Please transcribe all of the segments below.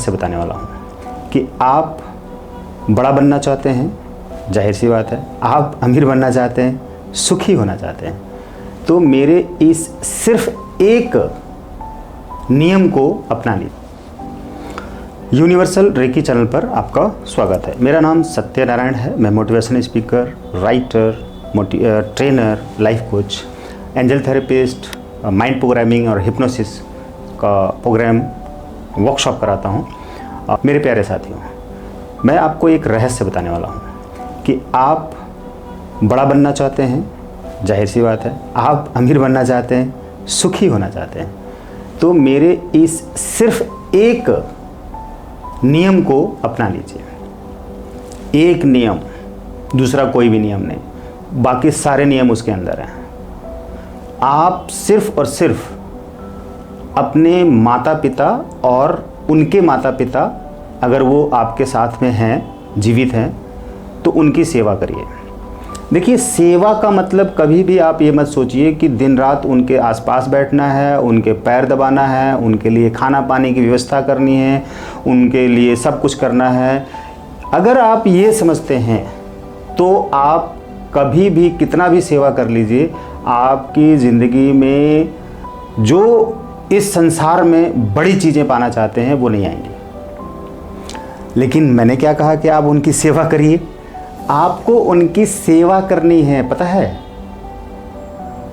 रहस्य बताने वाला हूँ कि आप बड़ा बनना चाहते हैं, जाहिर सी बात है। आप अमीर बनना चाहते हैं, सुखी होना चाहते हैं, तो मेरे इस सिर्फ एक नियम को अपना लीजिए। यूनिवर्सल रेकी चैनल पर आपका स्वागत है। मेरा नाम सत्यनारायण है। मैं motivational speaker, writer, trainer, life coach, angel therapist, mind programming और हिप्नोसिस का प्रोग्राम वर्कशॉप कराता हूँ। मेरे प्यारे साथियों, मैं आपको एक रहस्य बताने वाला हूँ कि आप बड़ा बनना चाहते हैं, जाहिर सी बात है। आप अमीर बनना चाहते हैं, सुखी होना चाहते हैं, तो मेरे इस सिर्फ एक नियम को अपना लीजिए। एक नियम, दूसरा कोई भी नियम नहीं, बाकी सारे नियम उसके अंदर हैं। आप सिर्फ और सिर्फ अपने माता पिता और उनके माता पिता, अगर वो आपके साथ में हैं, जीवित हैं, तो उनकी सेवा करिए। देखिए, सेवा का मतलब कभी भी आप ये मत सोचिए कि दिन रात उनके आसपास बैठना है, उनके पैर दबाना है, उनके लिए खाना पानी की व्यवस्था करनी है, उनके लिए सब कुछ करना है। अगर आप ये समझते हैं तो आप कभी भी कितना भी सेवा कर लीजिए, आपकी ज़िंदगी में जो इस संसार में बड़ी चीज़ें पाना चाहते हैं वो नहीं आएंगी। लेकिन मैंने क्या कहा कि आप उनकी सेवा करिए। आपको उनकी सेवा करनी है, पता है,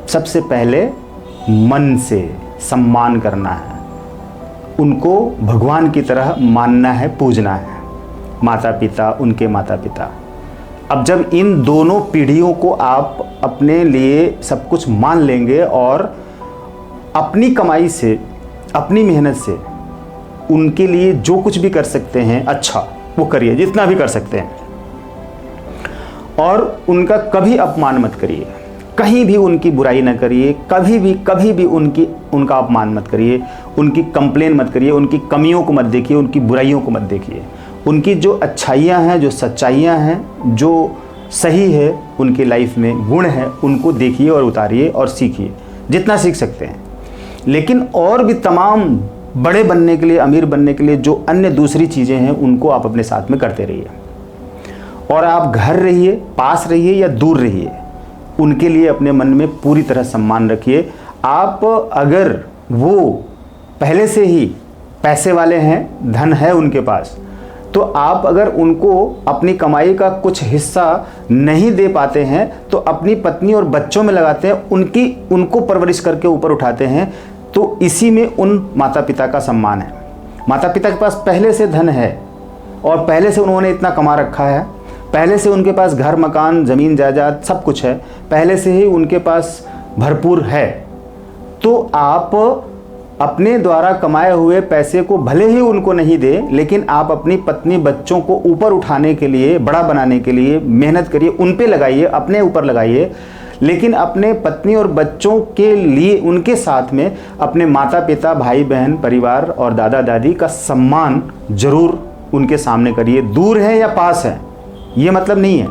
सबसे पहले मन से सम्मान करना है, उनको भगवान की तरह मानना है, पूजना है, माता पिता, उनके माता पिता। अब जब इन दोनों पीढ़ियों को आप अपने लिए सब कुछ मान लेंगे और अपनी कमाई से, अपनी मेहनत से उनके लिए जो कुछ भी कर सकते हैं अच्छा वो करिए, जितना भी कर सकते हैं। और उनका कभी अपमान मत करिए, कहीं भी उनकी बुराई ना करिए, कभी भी उनका अपमान मत करिए, उनकी कंप्लेन मत करिए, उनकी कमियों को मत देखिए, उनकी बुराइयों को मत देखिए। उनकी जो अच्छाइयाँ हैं, जो सच्चाइयाँ हैं, जो सही है उनकी लाइफ में, गुण है, उनको देखिए और उतारिए और सीखिए जितना सीख सकते हैं। लेकिन और भी तमाम बड़े बनने के लिए, अमीर बनने के लिए जो अन्य दूसरी चीज़ें हैं, उनको आप अपने साथ में करते रहिए। और आप घर रहिए, पास रहिए या दूर रहिए, उनके लिए अपने मन में पूरी तरह सम्मान रखिए। आप अगर वो पहले से ही पैसे वाले हैं, धन है उनके पास, तो आप अगर उनको अपनी कमाई का कुछ हिस्सा नहीं दे पाते हैं तो अपनी पत्नी और बच्चों में लगाते हैं, उनको परवरिश करके ऊपर उठाते हैं, तो इसी में उन माता पिता का सम्मान है। माता पिता के पास पहले से धन है और पहले से उन्होंने इतना कमा रखा है, पहले से उनके पास घर मकान ज़मीन जायदाद सब कुछ है, पहले से ही उनके पास भरपूर है। तो आप अपने द्वारा कमाए हुए पैसे को भले ही उनको नहीं दे, लेकिन आप अपनी पत्नी बच्चों को ऊपर उठाने के लिए, बड़ा बनाने के लिए मेहनत करिए, उन पे लगाइए, अपने ऊपर लगाइए। लेकिन अपने पत्नी और बच्चों के लिए, उनके साथ में अपने माता पिता, भाई बहन, परिवार और दादा दादी का सम्मान जरूर उनके सामने करिए। दूर है या पास है, ये मतलब नहीं है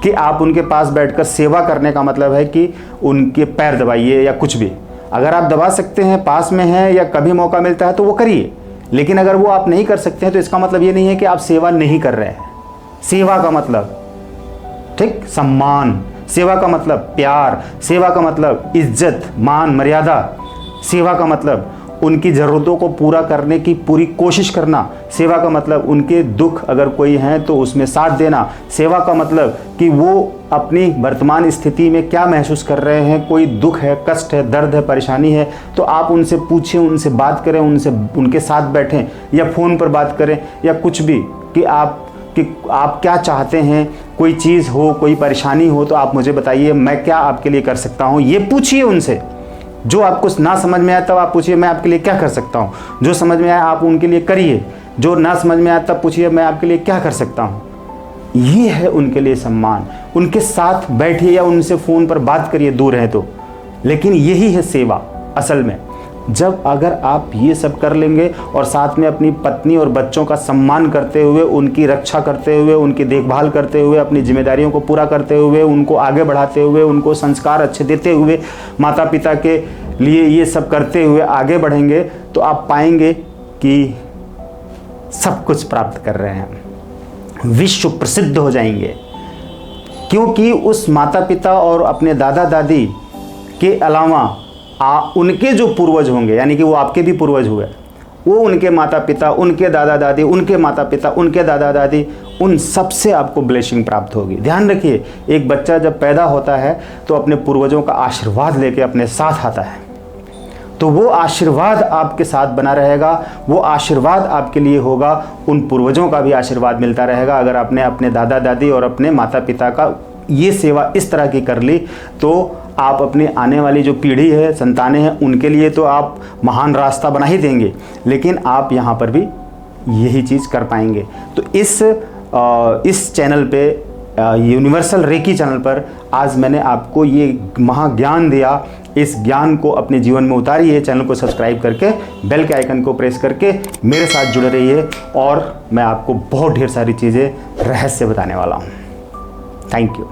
कि आप उनके पास बैठकर सेवा करने का मतलब है कि उनके पैर दबाइए या कुछ भी। अगर आप दबा सकते हैं, पास में हैं या कभी मौका मिलता है तो वो करिए। लेकिन अगर वो आप नहीं कर सकते हैं तो इसका मतलब ये नहीं है कि आप सेवा नहीं कर रहे हैं। सेवा का मतलब, ठीक, सम्मान, सेवा का मतलब प्यार, सेवा का मतलब इज्जत, मान, मर्यादा, सेवा का मतलब उनकी ज़रूरतों को पूरा करने की पूरी कोशिश करना, सेवा का मतलब उनके दुख अगर कोई हैं तो उसमें साथ देना, सेवा का मतलब कि वो अपनी वर्तमान स्थिति में क्या महसूस कर रहे हैं, कोई दुख है, कष्ट है, दर्द है, परेशानी है, तो आप उनसे पूछें, उनसे बात करें, उनके साथ बैठें या फ़ोन पर बात करें या कुछ भी, कि आप क्या चाहते हैं, कोई चीज़ हो, कोई परेशानी हो तो आप मुझे बताइए, मैं क्या आपके लिए कर सकता हूँ, ये पूछिए उनसे। जो आपको ना समझ में आया तब आप पूछिए मैं आपके लिए क्या कर सकता हूँ, जो समझ में आया आप उनके लिए करिए, जो ना समझ में आया तब पूछिए मैं आपके लिए क्या कर सकता हूँ। ये है उनके लिए सम्मान। उनके साथ बैठिए या उनसे फ़ोन पर बात करिए, दूर है तो। लेकिन यही है सेवा असल में। जब अगर आप ये सब कर लेंगे और साथ में अपनी पत्नी और बच्चों का सम्मान करते हुए, उनकी रक्षा करते हुए, उनकी देखभाल करते हुए, अपनी जिम्मेदारियों को पूरा करते हुए, उनको आगे बढ़ाते हुए, उनको संस्कार अच्छे देते हुए, माता पिता के लिए ये सब करते हुए आगे बढ़ेंगे, तो आप पाएंगे कि सब कुछ प्राप्त कर रहे हैं, विश्व प्रसिद्ध हो जाएंगे, क्योंकि उस माता पिता और अपने दादा दादी के अलावा उनके जो पूर्वज होंगे, यानी कि वो आपके भी पूर्वज हुए, वो उनके माता पिता, उनके दादा दादी, उनके माता पिता, उनके दादा दादी, उन सब से आपको ब्लेसिंग प्राप्त होगी। ध्यान रखिए, एक बच्चा जब पैदा होता है तो अपने पूर्वजों का आशीर्वाद लेके अपने साथ आता है, तो वो आशीर्वाद आपके साथ बना रहेगा, वो आशीर्वाद आपके लिए होगा, उन पूर्वजों का भी आशीर्वाद मिलता रहेगा। अगर आपने अपने दादा दादी और अपने माता पिता का ये सेवा इस तरह की कर ली, तो आप अपनी आने वाली जो पीढ़ी है, संतानें हैं, उनके लिए तो आप महान रास्ता बना ही देंगे, लेकिन आप यहाँ पर भी यही चीज़ कर पाएंगे। तो इस चैनल पे, यूनिवर्सल रेकी चैनल पर आज मैंने आपको ये महाज्ञान दिया। इस ज्ञान को अपने जीवन में उतारिए। चैनल को सब्सक्राइब करके बेल के आइकन को प्रेस करके मेरे साथ जुड़े रहिए, और मैं आपको बहुत ढेर सारी चीज़ें रहस्य बताने वाला हूँ। Thank you.